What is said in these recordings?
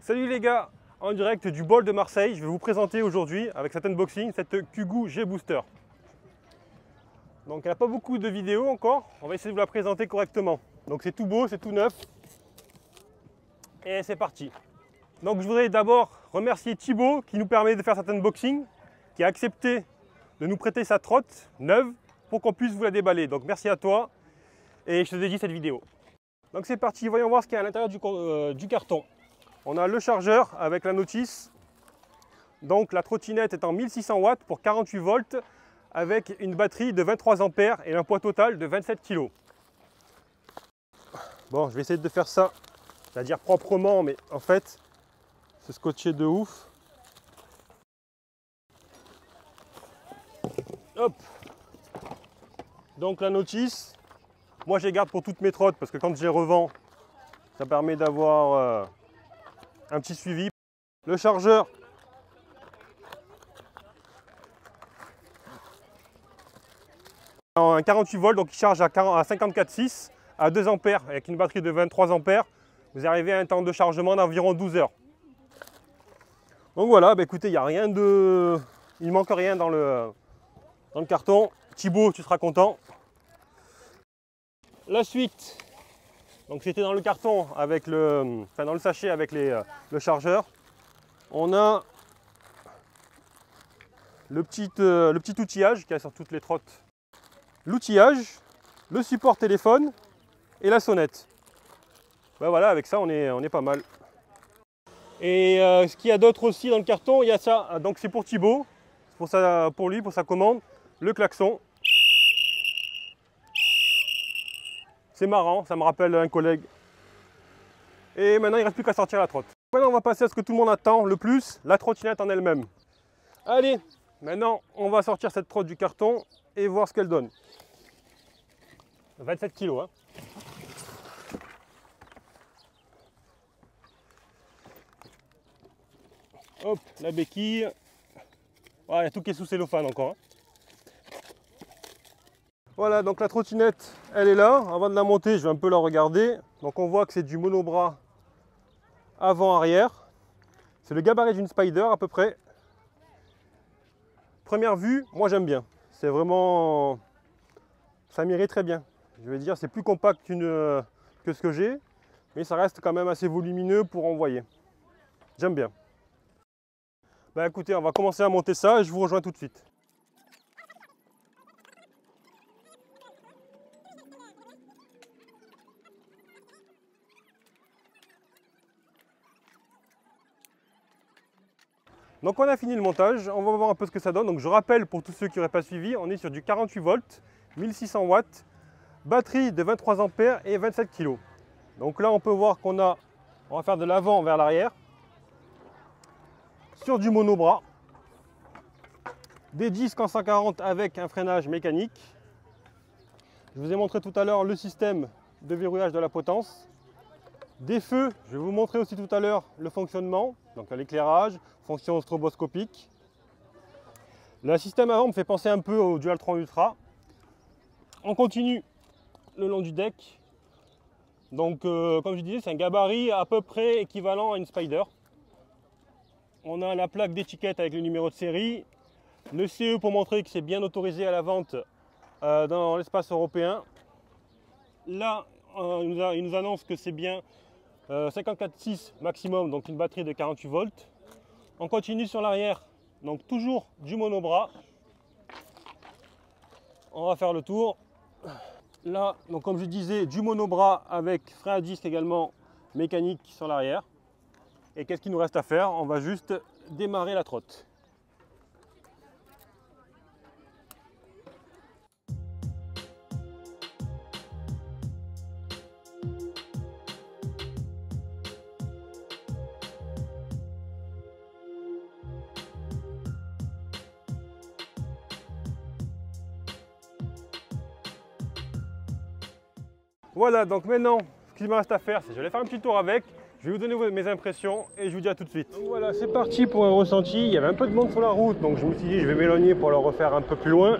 Salut les gars, en direct du Bol de Marseille, je vais vous présenter aujourd'hui avec cet unboxing cette Kugoo G-Booster. Donc elle n'a pas beaucoup de vidéos encore, on va essayer de vous la présenter correctement. Donc c'est tout beau, c'est tout neuf. Et c'est parti. Donc je voudrais d'abord remercier Thibaut qui nous permet de faire cet unboxing, qui a accepté de nous prêter sa trotte neuve pour qu'on puisse vous la déballer. Donc merci à toi et je te dédie cette vidéo. Donc c'est parti, voyons voir ce qu'il y a à l'intérieur du carton. On a le chargeur avec la notice. Donc la trottinette est en 1600 watts pour 48 volts avec une batterie de 23 ampères et un poids total de 27 kg. Bon, je vais essayer de faire ça, c'est-à-dire proprement, mais en fait, c'est scotché de ouf. Hop. Donc la notice, moi je les garde pour toutes mes trottes parce que quand je les revends, ça permet d'avoir un petit suivi. Le chargeur, un 48 volts, donc il charge à 54,6 à 2 ampères avec une batterie de 23 ampères. Vous arrivez à un temps de chargement d'environ 12 heures. Donc voilà, bah écoutez, il n'y a rien de... Il ne manque rien dans le carton. Thibaut, tu seras content. La suite, donc c'était dans le carton avec dans le sachet avec le chargeur. On a le petit outillage qu'il y a sur toutes les trottes. L'outillage, le support téléphone et la sonnette. Ben voilà, avec ça on est pas mal. Et ce qu'il y a d'autre aussi dans le carton, il y a ça. Donc c'est pour Thibaut, pour lui, pour sa commande, le klaxon. C'est marrant, ça me rappelle un collègue. Et maintenant il ne reste plus qu'à sortir la trotte. Maintenant on va passer à ce que tout le monde attend le plus, la trottinette en elle-même. Allez, maintenant on va sortir cette trotte du carton et voir ce qu'elle donne. 27 kg. Hein. Hop, la béquille. Ah, il y a tout qui est sous cellophane encore. Hein. Voilà, donc la trottinette, elle est là. Avant de la monter, je vais un peu la regarder. Donc on voit que c'est du monobras avant-arrière. C'est le gabarit d'une Spider à peu près. Première vue, moi j'aime bien. C'est vraiment... Ça m'irait très bien. Je vais dire, c'est plus compact que ce que j'ai. Mais ça reste quand même assez volumineux pour envoyer. J'aime bien. Bah écoutez, on va commencer à monter ça et je vous rejoins tout de suite. Donc on a fini le montage, on va voir un peu ce que ça donne. Donc je rappelle pour tous ceux qui n'auraient pas suivi, on est sur du 48 volts, 1600 watts, batterie de 23 ampères et 27 kg. Donc là on peut voir on va faire de l'avant vers l'arrière, sur du monobras, des disques en 140 avec un freinage mécanique. Je vous ai montré tout à l'heure le système de verrouillage de la potence. Des feux, je vais vous montrer aussi tout à l'heure le fonctionnement, donc l'éclairage, fonction stroboscopique. Le système avant me fait penser un peu au Dualtron Ultra. On continue le long du deck. Donc comme je disais, c'est un gabarit à peu près équivalent à une Spider. On a la plaque d'étiquette avec le numéro de série, le CE pour montrer que c'est bien autorisé à la vente dans l'espace européen. Là, il nous annonce que c'est bien 54,6 maximum, donc une batterie de 48 volts. On continue sur l'arrière, donc toujours du monobras. On va faire le tour. Là, donc comme je disais, du monobras avec frein à disque également mécanique sur l'arrière. Et qu'est-ce qu'il nous reste à faire? On va juste démarrer la trotte. Voilà, donc maintenant, ce qu'il me reste à faire, c'est que je vais faire un petit tour avec. Je vais vous donner mes impressions et je vous dis à tout de suite. Donc voilà, c'est parti pour un ressenti. Il y avait un peu de monde sur la route, donc je me suis dit je vais m'éloigner pour le refaire un peu plus loin.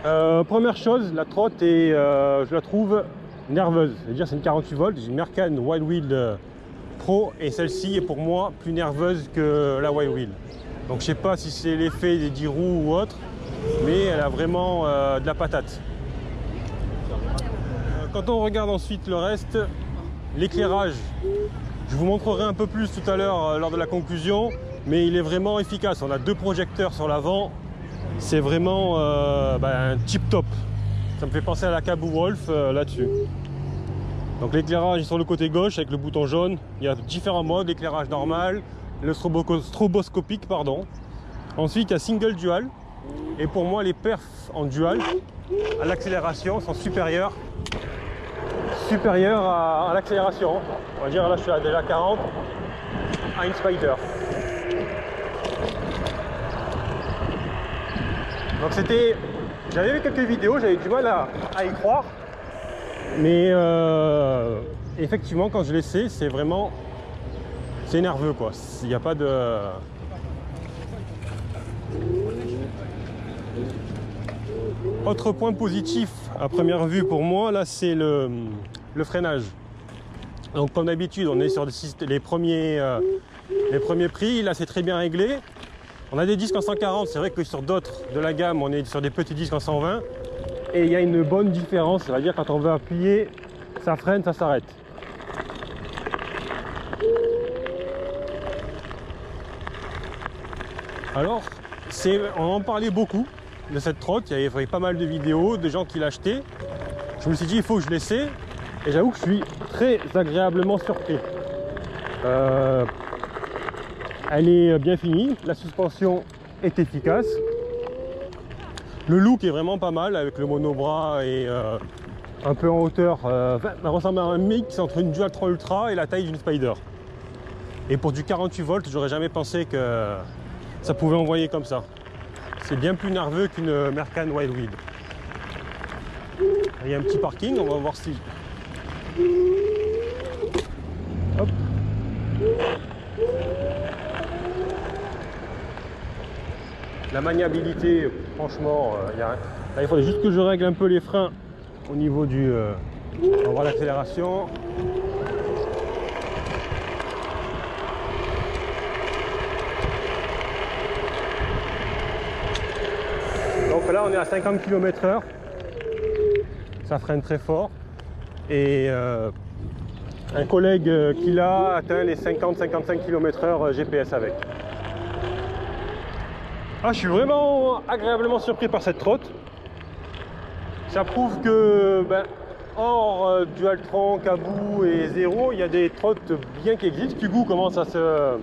Première chose, la trotte je la trouve nerveuse. C'est-à-dire c'est une 48 volts, j'ai une Mercan Wild Wheel Pro et celle-ci est pour moi plus nerveuse que la Wild Wheel. Donc je sais pas si c'est l'effet des 10 roues ou autre, mais elle a vraiment de la patate. Quand on regarde ensuite le reste, l'éclairage, je vous montrerai un peu plus tout à l'heure lors de la conclusion, mais il est vraiment efficace. On a 2 projecteurs sur l'avant, c'est vraiment un tip top. Ça me fait penser à la Cabo Wolf là-dessus. Donc l'éclairage est sur le côté gauche avec le bouton jaune. Il y a différents modes, l'éclairage normal, le stroboscopique, pardon. Ensuite il y a single dual. Et pour moi les perfs en dual à l'accélération sont supérieurs à l'accélération. On va dire là je suis à déjà 40 à une Spider. Donc j'avais vu quelques vidéos, j'avais du mal à y croire. Mais effectivement quand je l'essaie c'est vraiment nerveux quoi. Il n'y a pas de... Autre point positif à première vue pour moi là c'est le freinage. Donc comme d'habitude on est sur les premiers prix, là c'est très bien réglé. On a des disques en 140, c'est vrai que sur d'autres de la gamme on est sur des petits disques en 120. Et il y a une bonne différence, c'est-à-dire quand on veut appuyer, ça freine, ça s'arrête. Alors, on en parlait beaucoup de cette trotte, il y avait pas mal de vidéos, de gens qui l'achetaient. Je me suis dit, il faut que je l'essaie, et j'avoue que je suis très agréablement surpris. Elle est bien finie, la suspension est efficace. Le look est vraiment pas mal avec le monobras et un peu en hauteur. Ça ressemble à un mix entre une Dualtron Ultra et la taille d'une Spider. Et pour du 48 volts, j'aurais jamais pensé que ça pouvait envoyer comme ça. C'est bien plus nerveux qu'une Mercan Wild Wheel. Il y a un petit parking, on va voir si... Hop. La maniabilité, franchement, là, il faudrait juste que je règle un peu les freins au niveau du... on va voir l'accélération. Donc là, on est à 50 km/h. Ça freine très fort. Et un collègue qui l'a atteint les 50-55 km/h GPS avec. Ah, je suis vraiment agréablement surpris par cette trotte. Ça prouve que, hors Dualtron, Caboo et Zero, il y a des trottes bien qui existent. Kugu commence à se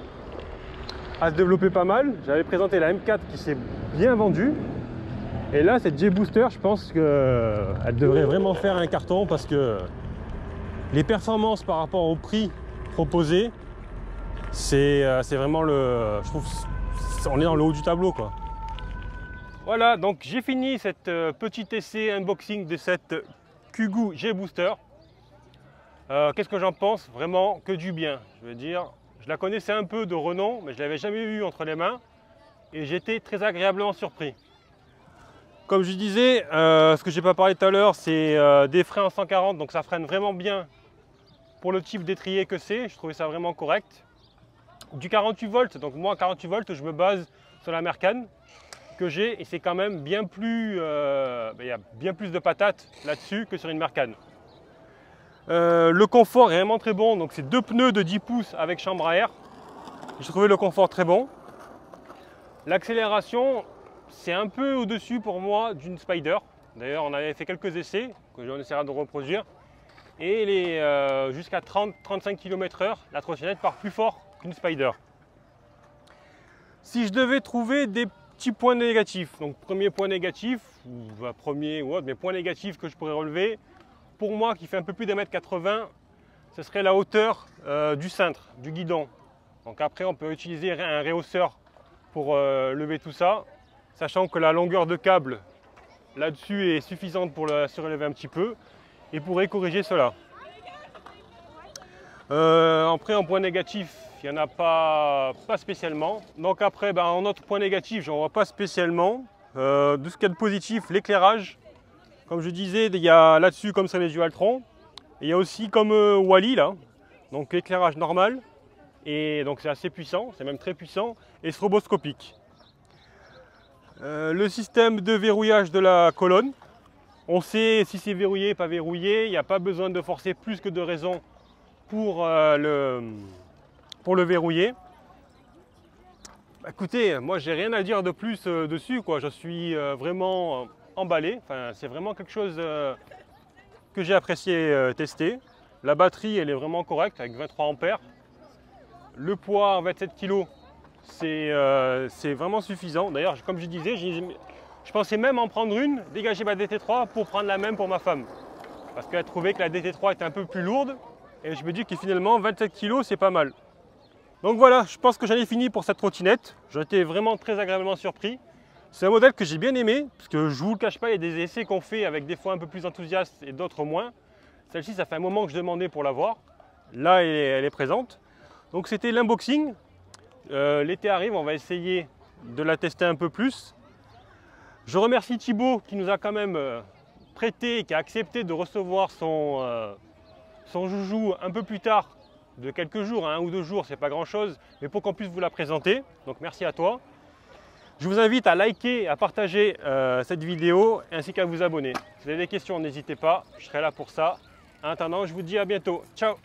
développer pas mal. J'avais présenté la M4 qui s'est bien vendue. Et là, cette J-Booster, je pense qu'elle devrait vraiment faire un carton parce que les performances par rapport au prix proposé, c'est vraiment le... Je trouve on est dans le haut du tableau quoi. Voilà, donc j'ai fini cette petit essai unboxing de cette Kugu J-Booster. Qu'est-ce que j'en pense? Vraiment que du bien. Je veux dire, je la connaissais un peu de renom, mais je ne l'avais jamais vue entre les mains et j'étais très agréablement surpris. Comme je disais, ce que j'ai pas parlé tout à l'heure, c'est des freins en 140, donc ça freine vraiment bien pour le type d'étrier que c'est. Je trouvais ça vraiment correct. Du 48 volts, donc moi 48 volts, je me base sur la Mercan que j'ai et c'est quand même bien plus, il y a bien plus de patates là-dessus que sur une Mercan. Le confort est vraiment très bon, donc c'est 2 pneus de 10 pouces avec chambre à air. J'ai trouvé le confort très bon. L'accélération, c'est un peu au-dessus pour moi d'une Spider. D'ailleurs, on avait fait quelques essais que on essaiera de reproduire. Et jusqu'à 30-35 km/h, la trottinette part plus fort qu'une Spider. Si je devais trouver des petits points négatifs, donc premier point négatif, ou premier ou autre, mais point négatif que je pourrais relever, pour moi qui fait un peu plus d'1m80, ce serait la hauteur du cintre, du guidon. Donc après on peut utiliser un rehausseur pour lever tout ça, sachant que la longueur de câble là-dessus est suffisante pour la surélever un petit peu et pourrait corriger cela. Après en point négatif, il n'y en a pas spécialement. Donc après en autre point négatif, j'en vois pas spécialement. De ce qu'il y a de positif, l'éclairage. Comme je disais, il y a là-dessus comme sur les Dualtron. Il y a aussi comme Wally là, donc éclairage normal Et donc c'est assez puissant, c'est même très puissant et stroboscopique. Le système de verrouillage de la colonne. On sait si c'est verrouillé, pas verrouillé. Il n'y a pas besoin de forcer plus que de raison pour le verrouiller. Écoutez, moi j'ai rien à dire de plus dessus, quoi. Je suis vraiment emballé. Enfin, c'est vraiment quelque chose que j'ai apprécié tester. La batterie elle est vraiment correcte avec 23 ampères. Le poids 27 kg, c'est vraiment suffisant. D'ailleurs, comme je disais, je pensais même en prendre une, dégager ma DT3 pour prendre la même pour ma femme. Parce qu'elle trouvait que la DT3 était un peu plus lourde. Et je me dis que finalement 27 kg c'est pas mal. Donc voilà, je pense que j'en ai fini pour cette trottinette. J'ai été vraiment très agréablement surpris. C'est un modèle que j'ai bien aimé, parce que je ne vous le cache pas, il y a des essais qu'on fait avec des fois un peu plus enthousiastes et d'autres moins. Celle-ci, ça fait un moment que je demandais pour l'avoir. Là, elle est présente. Donc c'était l'unboxing. L'été arrive, on va essayer de la tester un peu plus. Je remercie Thibaut qui nous a quand même prêté, qui a accepté de recevoir son joujou un peu plus tard, de quelques jours, 1 ou 2 jours, c'est pas grand chose, mais pour qu'on puisse vous la présenter. Donc merci à toi. Je vous invite à liker, à partager cette vidéo ainsi qu'à vous abonner. Si vous avez des questions, n'hésitez pas, je serai là pour ça. En attendant, je vous dis à bientôt. Ciao!